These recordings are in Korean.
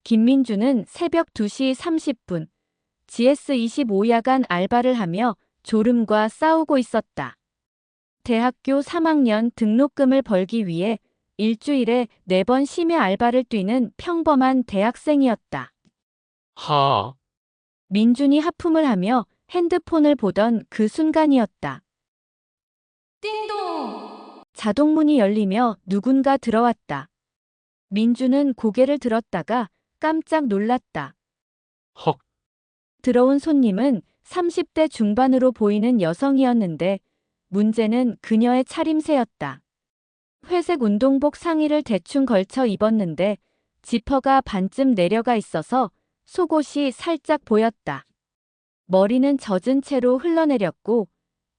김민주는 새벽 2시 30분 GS25 야간 알바를 하며 졸음과 싸우고 있었다. 대학교 3학년 등록금을 벌기 위해 일주일에 4번 심야 알바를 뛰는 평범한 대학생이었다. 하, 민준이 하품을 하며 핸드폰을 보던 그 순간이었다. 띵동! 자동문이 열리며 누군가 들어왔다. 민준은 고개를 들었다가 깜짝 놀랐다. 헉, 들어온 손님은 30대 중반으로 보이는 여성이었는데 문제는 그녀의 차림새였다. 회색 운동복 상의를 대충 걸쳐 입었는데 지퍼가 반쯤 내려가 있어서 속옷이 살짝 보였다. 머리는 젖은 채로 흘러내렸고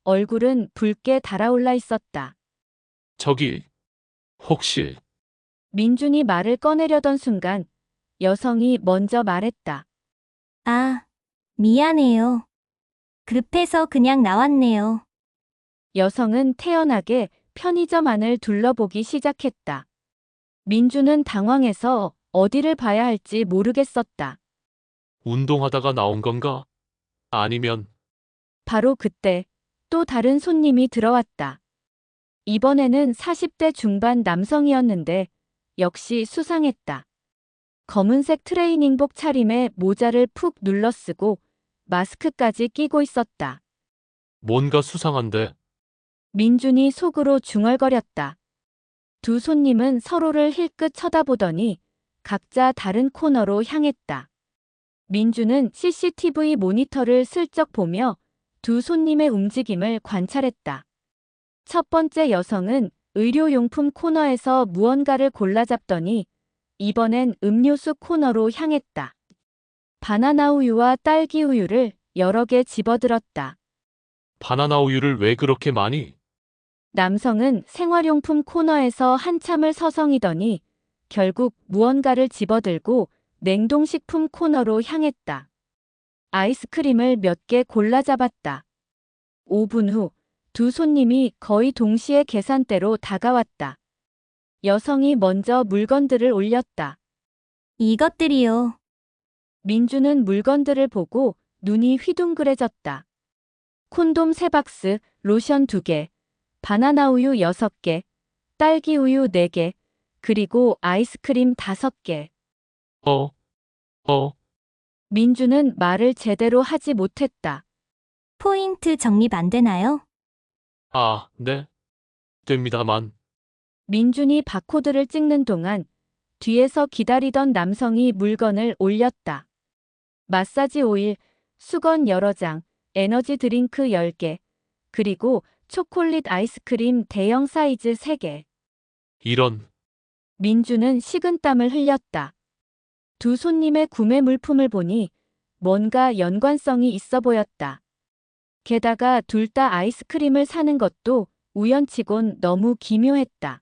얼굴은 붉게 달아올라 있었다. 저기, 혹시, 민준이 말을 꺼내려던 순간 여성이 먼저 말했다. 아, 미안해요. 급해서 그냥 나왔네요. 여성은 태연하게 편의점 안을 둘러보기 시작했다. 민준은 당황해서 어디를 봐야 할지 모르겠었다. 운동하다가 나온 건가? 아니면, 바로 그때 또 다른 손님이 들어왔다. 이번에는 40대 중반 남성이었는데 역시 수상했다. 검은색 트레이닝복 차림에 모자를 푹 눌러쓰고 마스크까지 끼고 있었다. 뭔가 수상한데, 민준이 속으로 중얼거렸다. 두 손님은 서로를 힐끗 쳐다보더니 각자 다른 코너로 향했다. 민준은 CCTV 모니터를 슬쩍 보며 두 손님의 움직임을 관찰했다. 첫 번째 여성은 의료용품 코너에서 무언가를 골라잡더니 이번엔 음료수 코너로 향했다. 바나나 우유와 딸기 우유를 여러 개 집어들었다. 바나나 우유를 왜 그렇게 많이? 남성은 생활용품 코너에서 한참을 서성이더니 결국 무언가를 집어들고 냉동식품 코너로 향했다. 아이스크림을 몇 개 골라 잡았다. 5분 후 두 손님이 거의 동시에 계산대로 다가왔다. 여성이 먼저 물건들을 올렸다. 이것들이요. 민주는 물건들을 보고 눈이 휘둥그레졌다. 콘돔 3박스, 로션 2개, 바나나 우유 6개, 딸기 우유 4개, 그리고 아이스크림 5개. 어, 어, 민주는 말을 제대로 하지 못했다. 포인트 적립 안 되나요? 아, 네. 됩니다만, 민준이 바코드를 찍는 동안 뒤에서 기다리던 남성이 물건을 올렸다. 마사지 오일, 수건 여러 장, 에너지 드링크 10개, 그리고 초콜릿 아이스크림 대형 사이즈 3개. 이런, 민주는 식은땀을 흘렸다. 두 손님의 구매 물품을 보니 뭔가 연관성이 있어 보였다. 게다가 둘 다 아이스크림을 사는 것도 우연치곤 너무 기묘했다.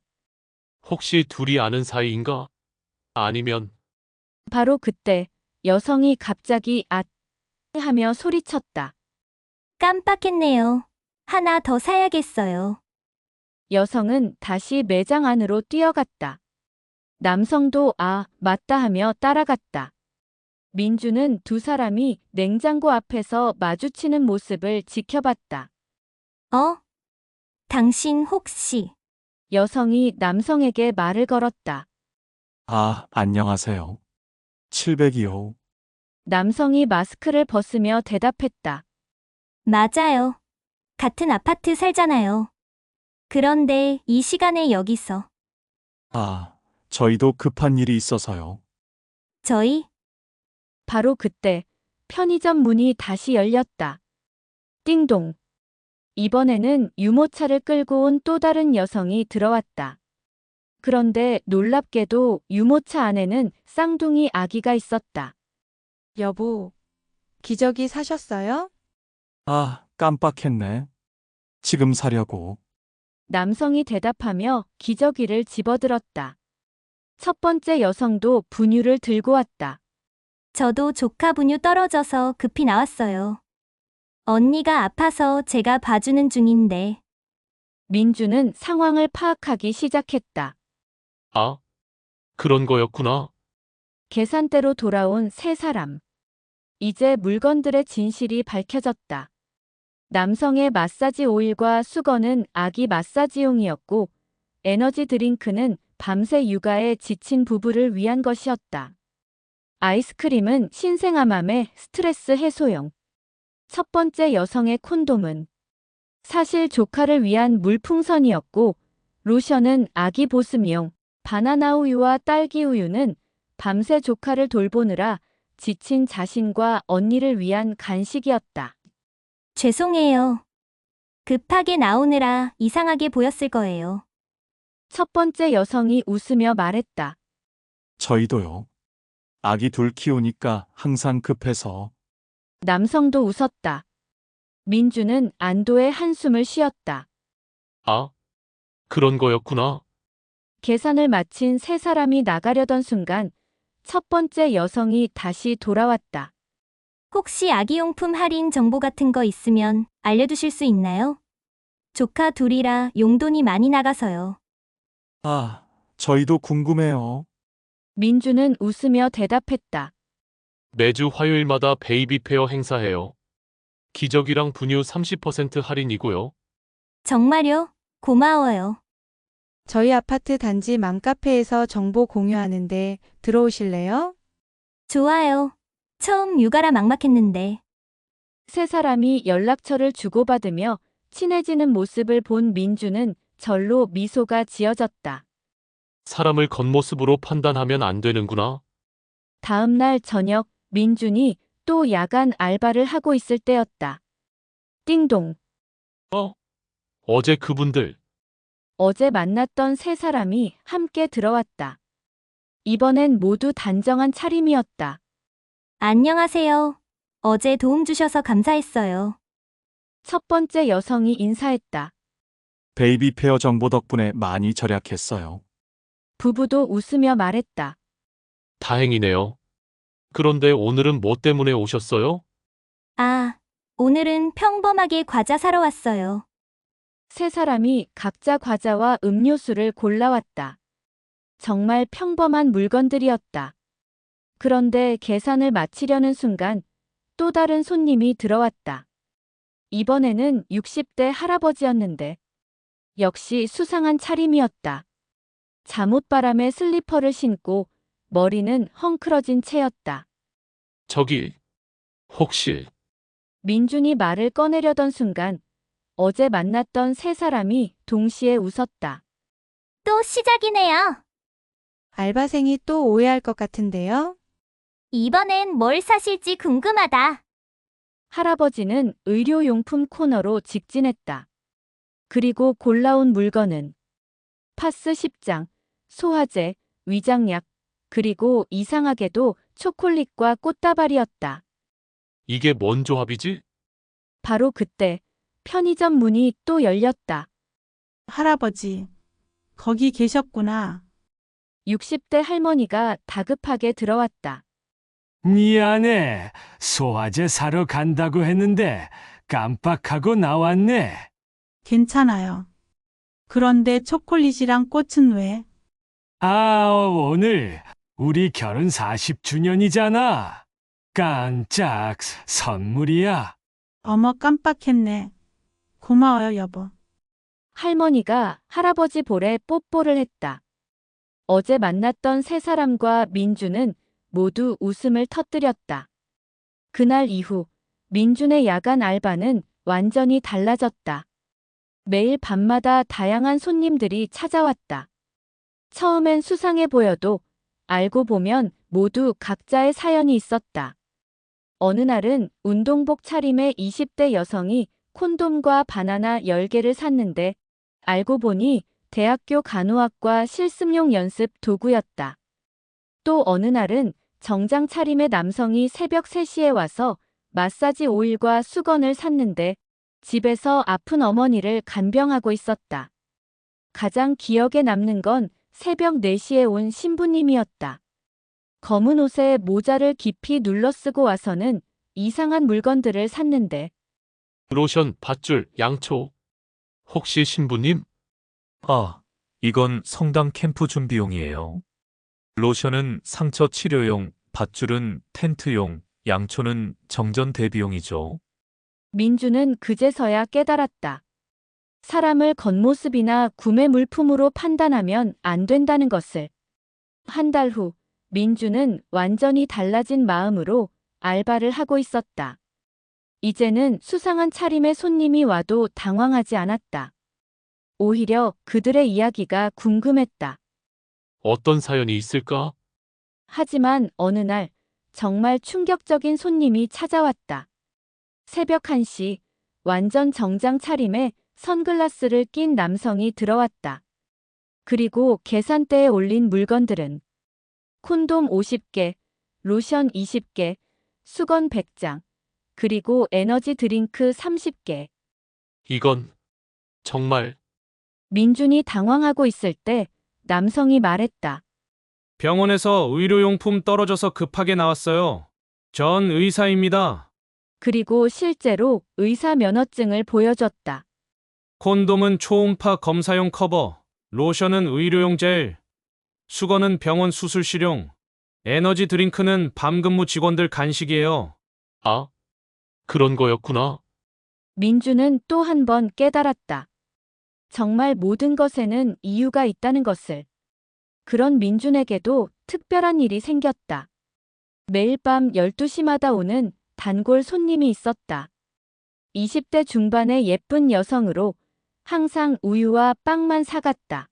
혹시 둘이 아는 사이인가? 아니면, 바로 그때 여성이 갑자기 앗 하며 소리쳤다. 깜빡했네요. 하나 더 사야겠어요. 여성은 다시 매장 안으로 뛰어갔다. 남성도 아, 맞다 하며 따라갔다. 민주는 두 사람이 냉장고 앞에서 마주치는 모습을 지켜봤다. 어? 당신 혹시 여성이 남성에게 말을 걸었다. 아, 안녕하세요. 700이요. 남성이 마스크를 벗으며 대답했다. 맞아요. 같은 아파트 살잖아요. 그런데 이 시간에 여기서 아, 저희도 급한 일이 있어서요. 저희 바로 그때 편의점 문이 다시 열렸다. 띵동. 이번에는 유모차를 끌고 온 또 다른 여성이 들어왔다. 그런데 놀랍게도 유모차 안에는 쌍둥이 아기가 있었다. 여보, 기저귀 사셨어요? 아, 깜빡했네. 지금 사려고. 남성이 대답하며 기저귀를 집어들었다. 첫 번째 여성도 분유를 들고 왔다. 저도 조카 분유 떨어져서 급히 나왔어요. 언니가 아파서 제가 봐주는 중인데 민주는 상황을 파악하기 시작했다. 아, 그런 거였구나. 계산대로 돌아온 세 사람. 이제 물건들의 진실이 밝혀졌다. 남성의 마사지 오일과 수건은 아기 마사지용이었고, 에너지 드링크는 밤새 육아에 지친 부부를 위한 것이었다. 아이스크림은 신생아맘의 스트레스 해소용. 첫 번째 여성의 콘돔은 사실 조카를 위한 물풍선이었고, 로션은 아기 보습용, 바나나 우유와 딸기 우유는 밤새 조카를 돌보느라 지친 자신과 언니를 위한 간식이었다. 죄송해요. 급하게 나오느라 이상하게 보였을 거예요. 첫 번째 여성이 웃으며 말했다. 저희도요. 아기 둘 키우니까 항상 급해서. 남성도 웃었다. 민주는 안도의 한숨을 쉬었다. 아, 그런 거였구나. 계산을 마친 세 사람이 나가려던 순간 첫 번째 여성이 다시 돌아왔다. 혹시 아기용품 할인 정보 같은 거 있으면 알려주실 수 있나요? 조카 둘이라 용돈이 많이 나가서요. 아, 저희도 궁금해요. 민주는 웃으며 대답했다. 매주 화요일마다 베이비 페어 행사해요. 기저귀랑 분유 30% 할인이고요. 정말요? 고마워요. 저희 아파트 단지 맘카페에서 정보 공유하는데 들어오실래요? 좋아요. 처음 육아라 막막했는데. 세 사람이 연락처를 주고받으며 친해지는 모습을 본 민주는 절로 미소가 지어졌다. 사람을 겉모습으로 판단하면 안 되는구나. 다음 날 저녁 민준이 또 야간 알바를 하고 있을 때였다. 띵동. 어제 그분들. 어제 만났던 세 사람이 함께 들어왔다. 이번엔 모두 단정한 차림이었다. 안녕하세요. 어제 도움 주셔서 감사했어요. 첫 번째 여성이 인사했다. 베이비 페어 정보 덕분에 많이 절약했어요. 부부도 웃으며 말했다. 다행이네요. 그런데 오늘은 뭐 때문에 오셨어요? 아, 오늘은 평범하게 과자 사러 왔어요. 세 사람이 각자 과자와 음료수를 골라왔다. 정말 평범한 물건들이었다. 그런데 계산을 마치려는 순간 또 다른 손님이 들어왔다. 이번에는 60대 할아버지였는데 역시 수상한 차림이었다. 잠옷바람에 슬리퍼를 신고 머리는 헝클어진 채였다. 저기, 혹시 민준이 말을 꺼내려던 순간 어제 만났던 세 사람이 동시에 웃었다. 또 시작이네요. 알바생이 또 오해할 것 같은데요? 이번엔 뭘 사실지 궁금하다. 할아버지는 의료용품 코너로 직진했다. 그리고 골라온 물건은 파스 10장, 소화제, 위장약, 그리고 이상하게도 초콜릿과 꽃다발이었다. 이게 뭔 조합이지? 바로 그때 편의점 문이 또 열렸다. 할아버지, 거기 계셨구나. 60대 할머니가 다급하게 들어왔다. 미안해. 소화제 사러 간다고 했는데 깜빡하고 나왔네. 괜찮아요. 그런데 초콜릿이랑 꽃은 왜? 아, 오늘 우리 결혼 40주년이잖아. 깜짝 선물이야. 어머, 깜빡했네. 고마워요, 여보. 할머니가 할아버지 볼에 뽀뽀를 했다. 어제 만났던 세 사람과 민주는 모두 웃음을 터뜨렸다. 그날 이후 민준의 야간 알바는 완전히 달라졌다. 매일 밤마다 다양한 손님들이 찾아왔다. 처음엔 수상해 보여도 알고 보면 모두 각자의 사연이 있었다. 어느 날은 운동복 차림의 20대 여성이 콘돔과 바나나 10개를 샀는데 알고 보니 대학교 간호학과 실습용 연습 도구였다. 또 어느 날은 정장 차림의 남성이 새벽 3시에 와서 마사지 오일과 수건을 샀는데 집에서 아픈 어머니를 간병하고 있었다. 가장 기억에 남는 건 새벽 4시에 온 신부님이었다. 검은 옷에 모자를 깊이 눌러쓰고 와서는 이상한 물건들을 샀는데 로션, 밧줄, 양초. 혹시 신부님? 아, 이건 성당 캠프 준비용이에요. 로션은 상처 치료용, 밧줄은 텐트용, 양초는 정전 대비용이죠. 민주는 그제서야 깨달았다. 사람을 겉모습이나 구매 물품으로 판단하면 안 된다는 것을. 한 달 후, 민주는 완전히 달라진 마음으로 알바를 하고 있었다. 이제는 수상한 차림의 손님이 와도 당황하지 않았다. 오히려 그들의 이야기가 궁금했다. 어떤 사연이 있을까? 하지만 어느 날 정말 충격적인 손님이 찾아왔다. 새벽 1시, 완전 정장 차림에 선글라스를 낀 남성이 들어왔다. 그리고 계산대에 올린 물건들은 콘돔 50개, 로션 20개, 수건 100장, 그리고 에너지 드링크 30개. 이건 정말 민준이 당황하고 있을 때 남성이 말했다. 병원에서 의료용품 떨어져서 급하게 나왔어요. 전 의사입니다. 그리고 실제로 의사 면허증을 보여줬다. 콘돔은 초음파 검사용 커버, 로션은 의료용 젤, 수건은 병원 수술실용, 에너지 드링크는 밤 근무 직원들 간식이에요. 아, 그런 거였구나. 민주는 또 한 번 깨달았다. 정말 모든 것에는 이유가 있다는 것을. 그런 민준에게도 특별한 일이 생겼다. 매일 밤 12시마다 오는 단골 손님이 있었다. 20대 중반의 예쁜 여성으로 항상 우유와 빵만 사갔다.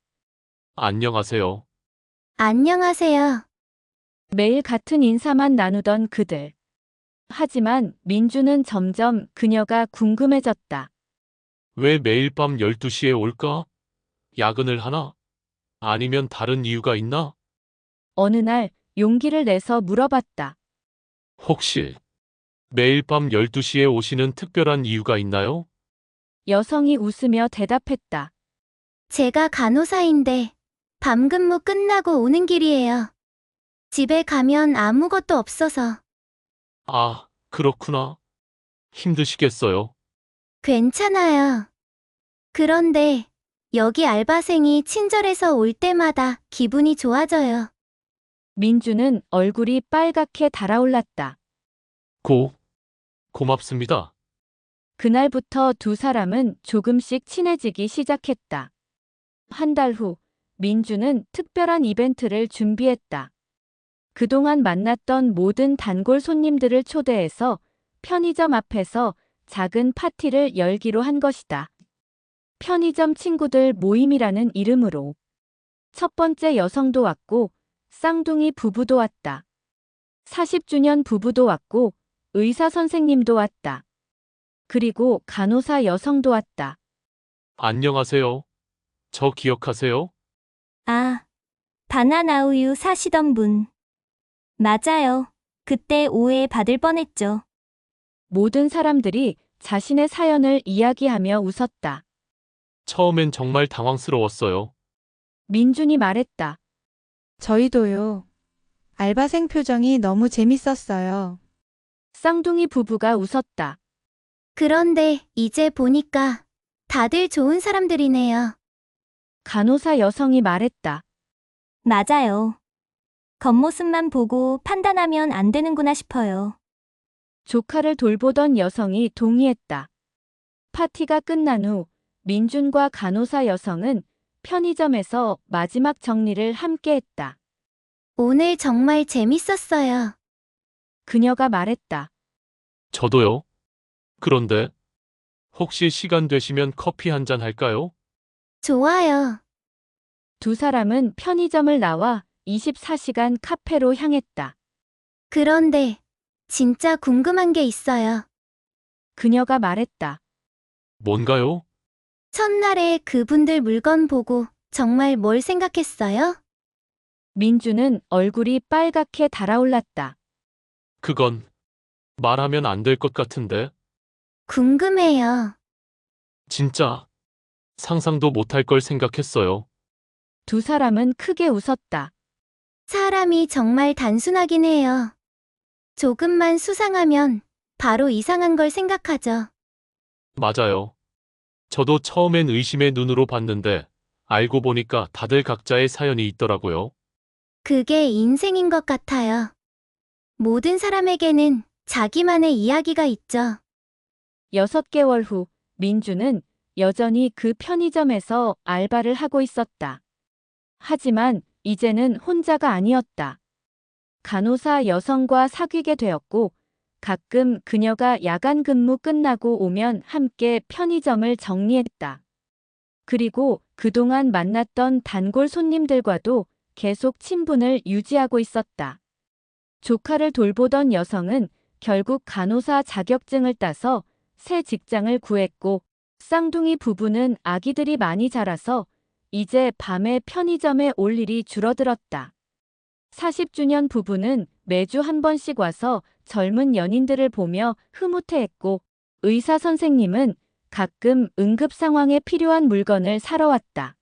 안녕하세요. 안녕하세요. 매일 같은 인사만 나누던 그들. 하지만 민주는 점점 그녀가 궁금해졌다. 왜 매일 밤 12시에 올까? 야근을 하나? 아니면 다른 이유가 있나? 어느 날 용기를 내서 물어봤다. 혹시 매일 밤 12시에 오시는 특별한 이유가 있나요? 여성이 웃으며 대답했다. 제가 간호사인데 밤 근무 끝나고 오는 길이에요. 집에 가면 아무것도 없어서. 아, 그렇구나. 힘드시겠어요. 괜찮아요. 그런데 여기 알바생이 친절해서 올 때마다 기분이 좋아져요. 민주는 얼굴이 빨갛게 달아올랐다. 고맙습니다. 그날부터 두 사람은 조금씩 친해지기 시작했다. 한 달 후, 민주는 특별한 이벤트를 준비했다. 그동안 만났던 모든 단골 손님들을 초대해서 편의점 앞에서 작은 파티를 열기로 한 것이다. 편의점 친구들 모임이라는 이름으로. 첫 번째 여성도 왔고, 쌍둥이 부부도 왔다. 40주년 부부도 왔고, 의사 선생님도 왔다. 그리고 간호사 여성도 왔다. 안녕하세요. 저 기억하세요? 아, 바나나 우유 사시던 분. 맞아요. 그때 오해 받을 뻔했죠. 모든 사람들이 자신의 사연을 이야기하며 웃었다. 처음엔 정말 당황스러웠어요. 민준이 말했다. 저희도요. 알바생 표정이 너무 재밌었어요. 쌍둥이 부부가 웃었다. 그런데 이제 보니까 다들 좋은 사람들이네요. 간호사 여성이 말했다. 맞아요. 겉모습만 보고 판단하면 안 되는구나 싶어요. 조카를 돌보던 여성이 동의했다. 파티가 끝난 후 민준과 간호사 여성은 편의점에서 마지막 정리를 함께 했다. 오늘 정말 재밌었어요. 그녀가 말했다. 저도요. 그런데 혹시 시간 되시면 커피 한 잔 할까요? 좋아요. 두 사람은 편의점을 나와 24시간 카페로 향했다. 그런데 진짜 궁금한 게 있어요. 그녀가 말했다. 뭔가요? 첫날에 그분들 물건 보고 정말 뭘 생각했어요? 민주는 얼굴이 빨갛게 달아올랐다. 그건 말하면 안 될 것 같은데. 궁금해요. 진짜 상상도 못할 걸 생각했어요. 두 사람은 크게 웃었다. 사람이 정말 단순하긴 해요. 조금만 수상하면 바로 이상한 걸 생각하죠. 맞아요. 저도 처음엔 의심의 눈으로 봤는데 알고 보니까 다들 각자의 사연이 있더라고요. 그게 인생인 것 같아요. 모든 사람에게는 자기만의 이야기가 있죠. 6개월 후 민주는 여전히 그 편의점에서 알바를 하고 있었다. 하지만 이제는 혼자가 아니었다. 간호사 여성과 사귀게 되었고 가끔 그녀가 야간 근무 끝나고 오면 함께 편의점을 정리했다. 그리고 그동안 만났던 단골 손님들과도 계속 친분을 유지하고 있었다. 조카를 돌보던 여성은 결국 간호사 자격증을 따서 새 직장을 구했고 쌍둥이 부부는 아기들이 많이 자라서 이제 밤에 편의점에 올 일이 줄어들었다. 40주년 부부는 매주 한 번씩 와서 젊은 연인들을 보며 흐뭇해했고 의사 선생님은 가끔 응급 상황에 필요한 물건을 사러 왔다.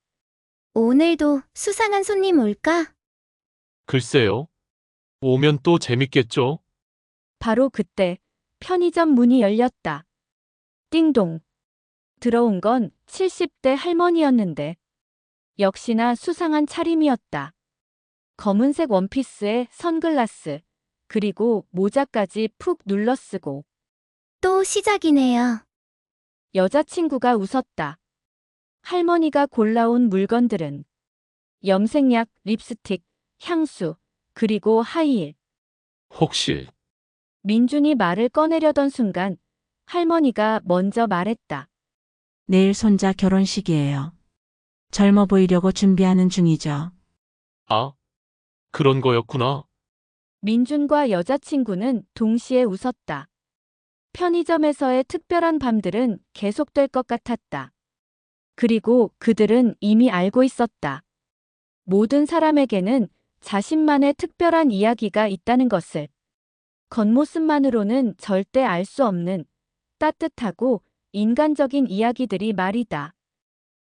오늘도 수상한 손님 올까? 글쎄요. 오면 또 재밌겠죠? 바로 그때 편의점 문이 열렸다. 띵동. 들어온 건 70대 할머니였는데 역시나 수상한 차림이었다. 검은색 원피스에 선글라스, 그리고 모자까지 푹 눌러쓰고. 또 시작이네요. 여자친구가 웃었다. 할머니가 골라온 물건들은 염색약, 립스틱, 향수, 그리고 하이힐. 혹시 민준이 말을 꺼내려던 순간 할머니가 먼저 말했다. 내일 손자 결혼식이에요. 젊어 보이려고 준비하는 중이죠. 아, 그런 거였구나. 민준과 여자친구는 동시에 웃었다. 편의점에서의 특별한 밤들은 계속될 것 같았다. 그리고 그들은 이미 알고 있었다. 모든 사람에게는 자신만의 특별한 이야기가 있다는 것을. 겉모습만으로는 절대 알 수 없는 따뜻하고 인간적인 이야기들이 말이다.